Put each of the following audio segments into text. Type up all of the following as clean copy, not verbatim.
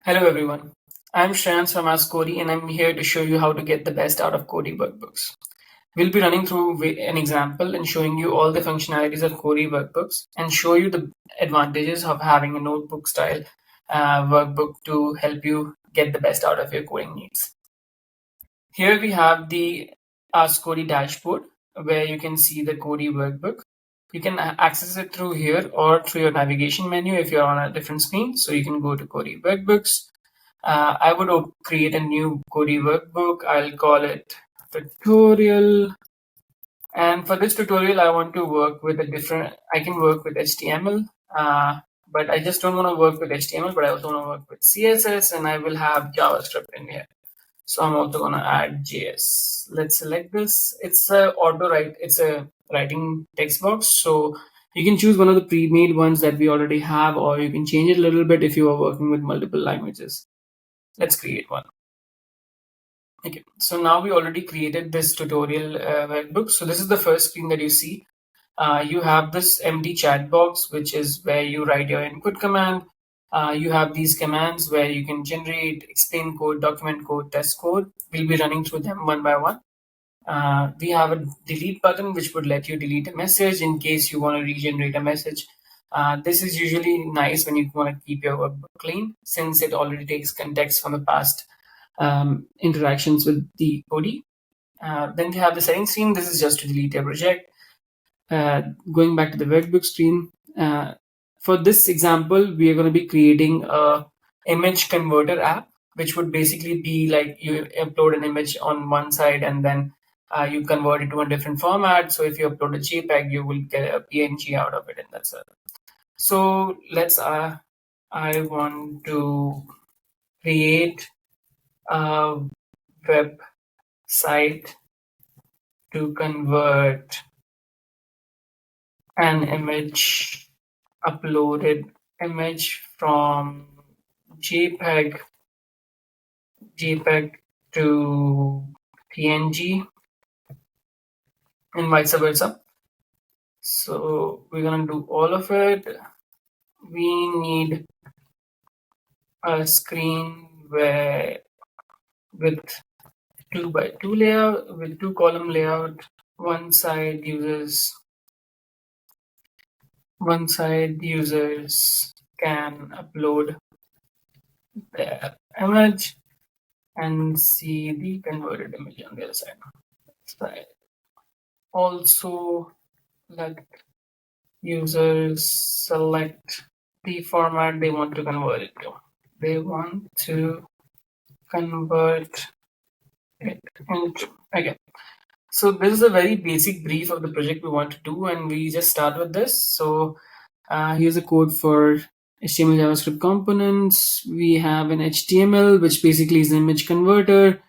Hello everyone, I'm Shreyans from AskCodi and I'm here to show you how to get the best out of Kodi workbooks. We'll be running through an example and showing you all the functionalities of Kodi workbooks and show you the advantages of having a notebook style workbook to help you get the best out of your coding needs. Here we have the AskCodi dashboard where you can see the Kodi workbook. You can access it through here or through your navigation menu if you're on a different screen. So you can go to Kodi workbooks. I would create a new Kodi workbook. I'll call it tutorial. And for this tutorial, I want to work with I can work with HTML, but I just don't want to work with HTML, but I also want to work with CSS, and I will have JavaScript in here. So I'm also going to add JS. Let's select this. It's it's a writing text box. So you can choose one of the pre-made ones that we already have, or you can change it a little bit if you are working with multiple languages. Let's create one. Okay, so now we already created this tutorial workbook. So this is the first screen that you see. You have this empty chat box, which is where you write your input command. You have these commands where you can generate, explain code, document code, test code. We'll be running through them one by one. We have a delete button, which would let you delete a message in case you want to regenerate a message. This is usually nice when you want to keep your workbook clean, since it already takes context from the past interactions with the Kodi. Then we have the settings screen. This is just to delete your project. Going back to the workbook screen, for this example, we are going to be creating a image converter app, which would basically be like you upload an image on one side and then you convert it to a different format. So if you upload a JPEG, you will get a PNG out of it, and that's it. So I want to create a website to convert an uploaded image from JPEG to PNG and vice versa. So we're gonna do all of it. We need a screen with 2x2 layout, with 2-column layout. One side users can upload their image and see the converted image on the other side. Also, let users select the format they want to convert it to. They want to convert it into, okay. So this is a very basic brief of the project we want to do, and we just start with this. So here's a code for HTML JavaScript components. We have an HTML, which basically is an image converter.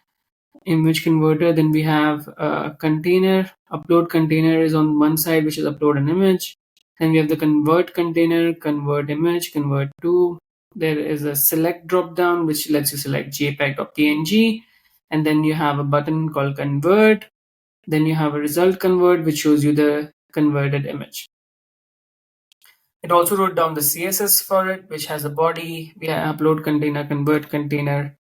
Then we have a container. Upload container is on one side, which is upload an image. Then we have the convert container, convert image, convert to. There is a select drop down, which lets you select JPEG or PNG. And then you have a button called convert. Then you have a result convert, which shows you the converted image. It also wrote down the CSS for it, which has a body. We have upload container, convert container,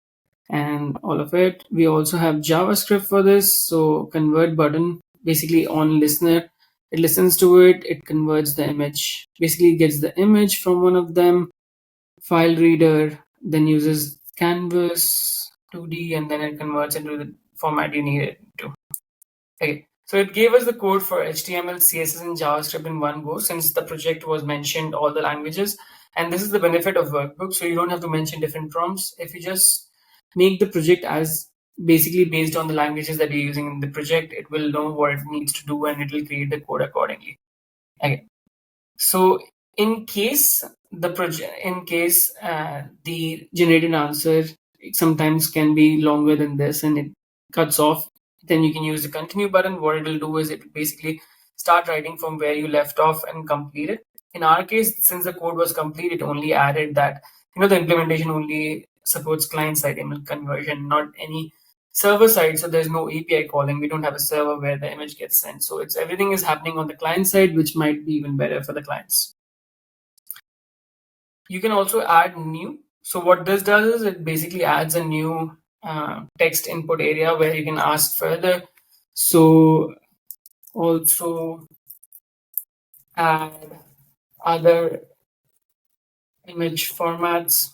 and all of it. We also have JavaScript for this. So convert button, basically on listener, it listens to it, it converts the image, basically gets the image from one of them. File reader then uses canvas 2D and then it converts into the format you need it to. Okay, so it gave us the code for HTML, CSS, and JavaScript in one go, since the project was mentioned all the languages. And this is the benefit of Workbook. So you don't have to mention different prompts. If you just make the project as basically based on the languages that you're using in the project, it will know what it needs to do and it will create the code accordingly. Okay. So in case the generated answer sometimes can be longer than this and it cuts off, then you can use the continue button. What it will do is it will basically start writing from where you left off and complete it. In our case, since the code was complete, it only added that, the implementation only supports client-side image conversion, not any server side. So there's no API calling. We don't have a server where the image gets sent. So everything is happening on the client side, which might be even better for the clients. You can also add new. So what this does is it basically adds a new text input area where you can ask further. So also add other image formats.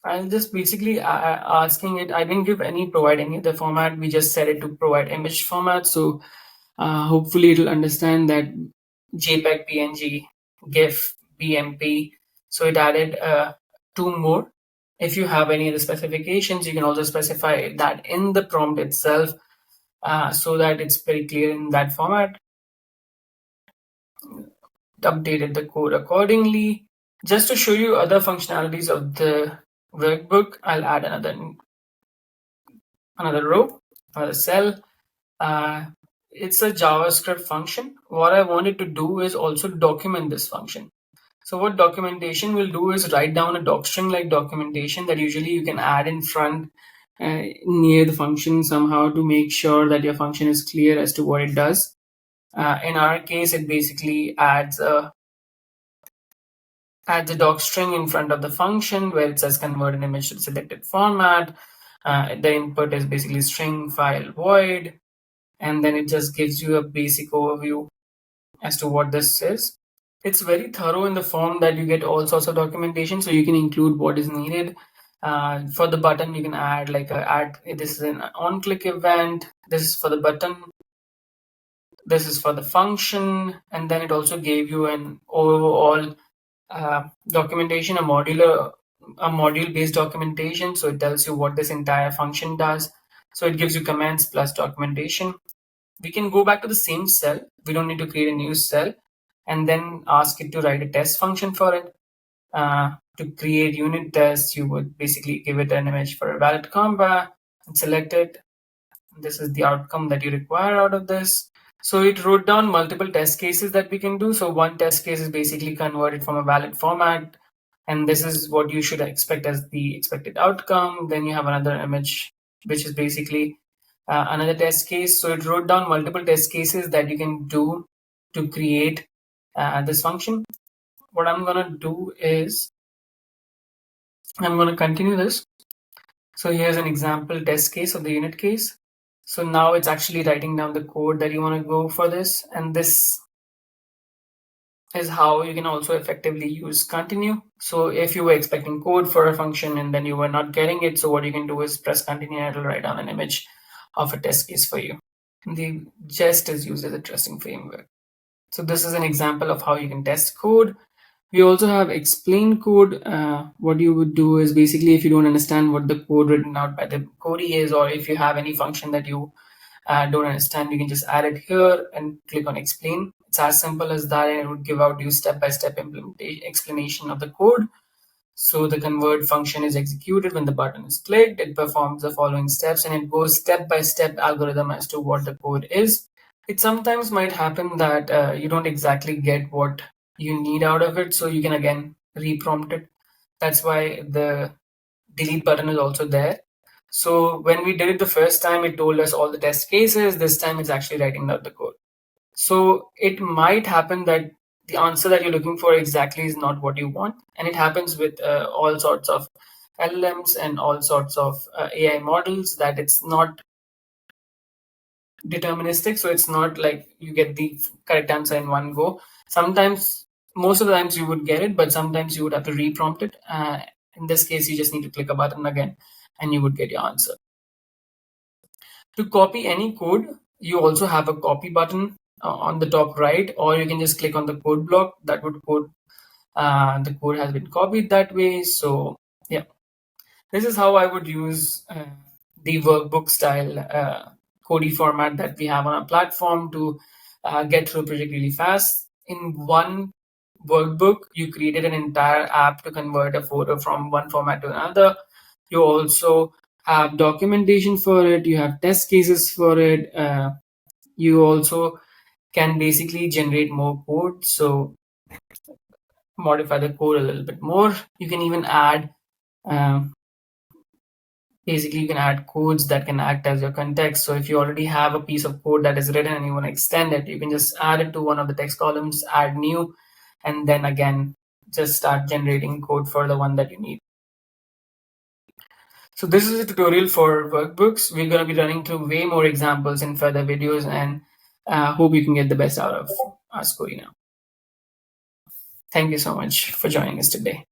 I'm just basically asking it. I didn't provide any other format. We just set it to provide image format. So hopefully it'll understand that JPEG, PNG, GIF, BMP. So it added two more. If you have any of the specifications, you can also specify that in the prompt itself so that it's very clear in that format. Updated the code accordingly. Just to show you other functionalities of the workbook, I'll add another row, another cell. It's a JavaScript function. What I wanted to do is also document this function. So what documentation will do is write down a docstring like documentation that usually you can add in front near the function somehow to make sure that your function is clear as to what it does. In our case, it basically adds a docstring in front of the function where it says convert an image to selected format. The input is basically string file void, and then it just gives you a basic overview as to what this is. It's very thorough in the form that you get all sorts of documentation, so you can include what is needed. For the button, you can add this is an on-click event, this is for the button, this is for the function, and then it also gave you an overall documentation, a module-based documentation. So it tells you what this entire function does. So it gives you commands plus documentation. We can go back to the same cell. We don't need to create a new cell and then ask it to write a test function for it. To create unit tests, you would basically give it an image for a valid comma and select it. This is the outcome that you require out of this. So it wrote down multiple test cases that we can do. So one test case is basically converted from a valid format, and this is what you should expect as the expected outcome. Then you have another image, which is basically another test case. So it wrote down multiple test cases that you can do to create this function. What I'm gonna do is I'm gonna continue this. So here's an example test case of the unit case. So now it's actually writing down the code that you want to go for this, and this is how you can also effectively use continue. So if you were expecting code for a function and then you were not getting it, so what you can do is press continue and it'll write down an image of a test case for you. The Jest is used as a testing framework. So this is an example of how you can test code. We also have explain code. What you would do is basically if you don't understand what the code written out by the Codi is, or if you have any function that you don't understand, you can just add it here and click on explain. It's as simple as that, and it would give out you step-by-step explanation of the code. So the convert function is executed when the button is clicked. It performs the following steps, and it goes step-by-step algorithm as to what the code is. It sometimes might happen that you don't exactly get what you need out of it, so you can again reprompt it. That's why the delete button is also there. So when we did it the first time, it told us all the test cases. This time it's actually writing out the code. So it might happen that the answer that you're looking for exactly is not what you want. And it happens with all sorts of LLMs and all sorts of AI models, that it's not deterministic. So it's not like you get the correct answer in one go. Sometimes, most of the times you would get it, but sometimes you would have to reprompt it. In this case, you just need to click a button again and you would get your answer. To copy any code, you also have a copy button on the top right, or you can just click on the code block. That would code the code has been copied that way. So yeah, this is how I would use the workbook style Codi format that we have on our platform to get through a project really fast. In one workbook, you created an entire app to convert a photo from one format to another. You also have documentation for it, you have test cases for it, you also can basically generate more code, so modify the code a little bit more. You can even add basically you can add codes that can act as your context. So if you already have a piece of code that is written and you want to extend it, you can just add it to one of the text columns, add new, and then again just start generating code for the one that you need. So this is a tutorial for workbooks. We're going to be running through way more examples in further videos, and hope you can get the best out of AskCodi now. Thank you so much for joining us today.